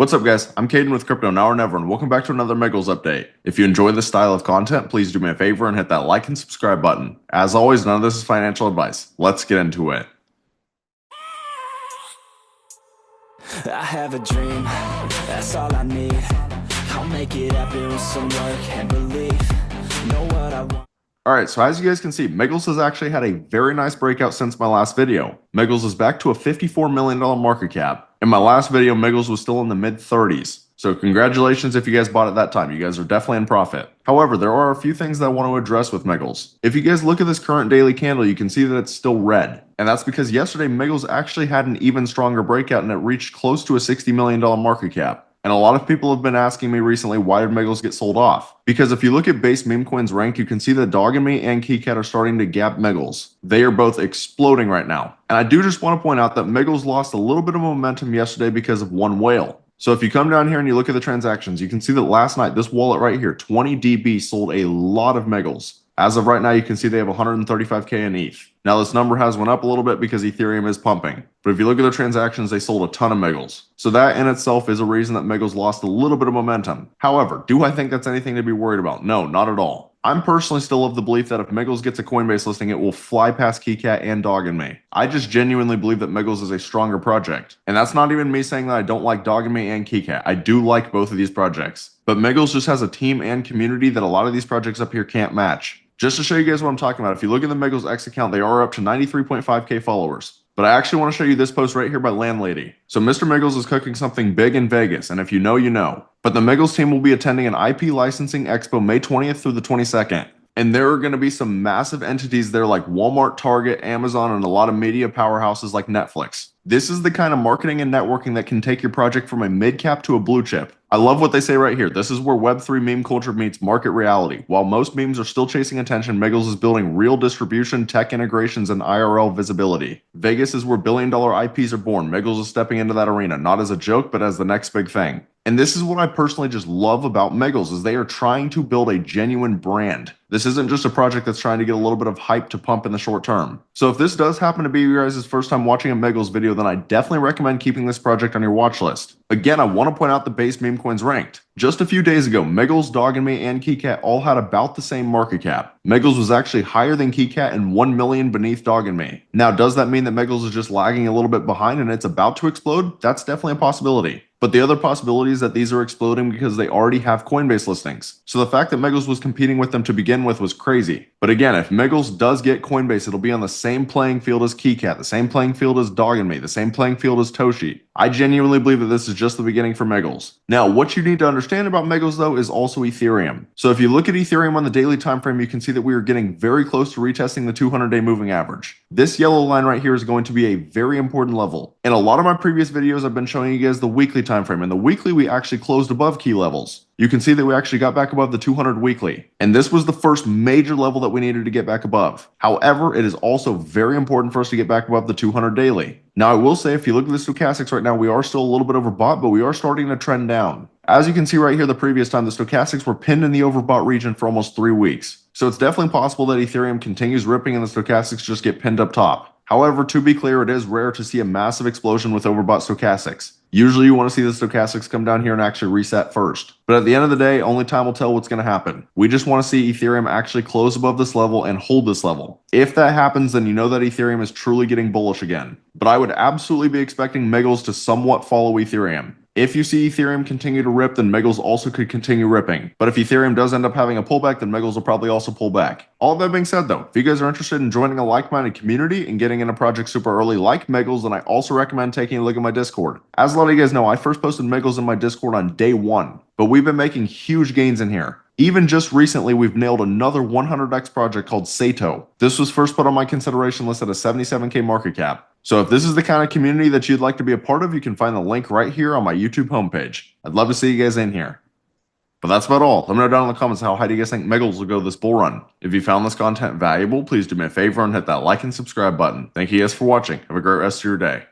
What's up guys, I'm Caden with Crypto Now or Never and welcome back to another Megals update. If you enjoy this style of content, please do me a favor and hit that like and subscribe button. As always, none of this is financial advice. Let's get into it. I have a dream, that's all I need. I'll make it happen with some work and belief. Know what I want. Alright, so as you guys can see, Miggles has actually had a very nice breakout since my last video. Miggles is back to a $54 million market cap. In my last video, Miggles was still in the mid-30s. So congratulations if you guys bought at that time. You guys are definitely in profit. However, there are a few things that I want to address with Miggles. If you guys look at this current daily candle, you can see that it's still red. And that's because yesterday, Miggles actually had an even stronger breakout and it reached close to a $60 million market cap. And a lot of people have been asking me recently, why did Miggles get sold off? Because if you look at Base Memecoin's rank, you can see that Doginme and Keycat are starting to gap Miggles. They are both exploding right now. And I do just want to point out that Miggles lost a little bit of momentum yesterday because of one whale. So if you come down here and you look at the transactions, you can see that last night, this wallet right here, 20DB, sold a lot of Miggles. As of right now, you can see they have 135K in ETH. Now this number has went up a little bit because Ethereum is pumping. But if you look at the transactions, they sold a ton of Miggles. So that in itself is a reason that Miggles lost a little bit of momentum. However, do I think that's anything to be worried about? No, not at all. I'm personally still of the belief that if Miggles gets a Coinbase listing, it will fly past Keycat and Doginme. I just genuinely believe that Miggles is a stronger project. And that's not even me saying that I don't like Doginme and Keycat. I do like both of these projects. But Miggles just has a team and community that a lot of these projects up here can't match. Just to show you guys what I'm talking about, if you look at the Miggles X account, they are up to 93.5K followers. But I actually want to show you this post right here by Landlady. So Mr. Miggles is cooking something big in Vegas, and if you know, you know. But the Miggles team will be attending an IP licensing expo May 20th through the 22nd. And there are going to be some massive entities there like Walmart, Target, Amazon, and a lot of media powerhouses like Netflix. This is the kind of marketing and networking that can take your project from a mid-cap to a blue chip. I love what they say right here. This is where Web3 meme culture meets market reality. While most memes are still chasing attention, Miggles is building real distribution, tech integrations, and IRL visibility. Vegas is where billion-dollar IPs are born. Miggles is stepping into that arena, not as a joke, but as the next big thing. And this is what I personally just love about Miggles, is they are trying to build a genuine brand. This isn't just a project that's trying to get a little bit of hype to pump in the short term. So if this does happen to be you guys' first time watching a Miggles video, then I definitely recommend keeping this project on your watch list. Again, I want to point out the Base Memecoin's ranked. Just a few days ago, Miggles, Doginme, and Keycat all had about the same market cap. Miggles was actually higher than Keycat and 1 million beneath Doginme. Now, does that mean that Miggles is just lagging a little bit behind and it's about to explode? That's definitely a possibility. But the other possibility is that these are exploding because they already have Coinbase listings. So the fact that Miggles was competing with them to begin with was crazy. But again, if Miggles does get Coinbase, it'll be on the same playing field as Keycat, the same playing field as Doginme, the same playing field as Toshi. I genuinely believe that this is just the beginning for Miggles. Now, what you need to understand about Miggles though is also Ethereum. So if you look at Ethereum on the daily time frame, you can see that we are getting very close to retesting the 200-day moving average. This yellow line right here is going to be a very important level. In a lot of my previous videos, I've been showing you guys the weekly time frame, and the weekly we actually closed above key levels. You can see that we actually got back above the 200 weekly. And this was the first major level that we needed to get back above. However, it is also very important for us to get back above the 200 daily. Now, I will say, if you look at the stochastics right now, we are still a little bit overbought, but we are starting to trend down. As you can see right here, the previous time, the stochastics were pinned in the overbought region for almost 3 weeks. So it's definitely possible that Ethereum continues ripping and the stochastics just get pinned up top. However, to be clear, it is rare to see a massive explosion with overbought stochastics. Usually you want to see the stochastics come down here and actually reset first. But at the end of the day, only time will tell what's going to happen. We just want to see Ethereum actually close above this level and hold this level. If that happens, then you know that Ethereum is truly getting bullish again. But I would absolutely be expecting Miggles to somewhat follow Ethereum. If you see Ethereum continue to rip, then Miggles also could continue ripping. But if Ethereum does end up having a pullback, then Miggles will probably also pull back. All of that being said though, if you guys are interested in joining a like-minded community and getting in a project super early like Miggles, then I also recommend taking a look at my Discord. As a lot of you guys know, I first posted Miggles in my Discord on day 1, but we've been making huge gains in here. Even just recently, we've nailed another 100x project called Sato. This was first put on my consideration list at a 77K market cap. So if this is the kind of community that you'd like to be a part of, you can find the link right here on my YouTube homepage. I'd love to see you guys in here. But that's about all. Let me know down in the comments how high do you guys think Miggles will go this bull run. If you found this content valuable, please do me a favor and hit that like and subscribe button. Thank you guys for watching. Have a great rest of your day.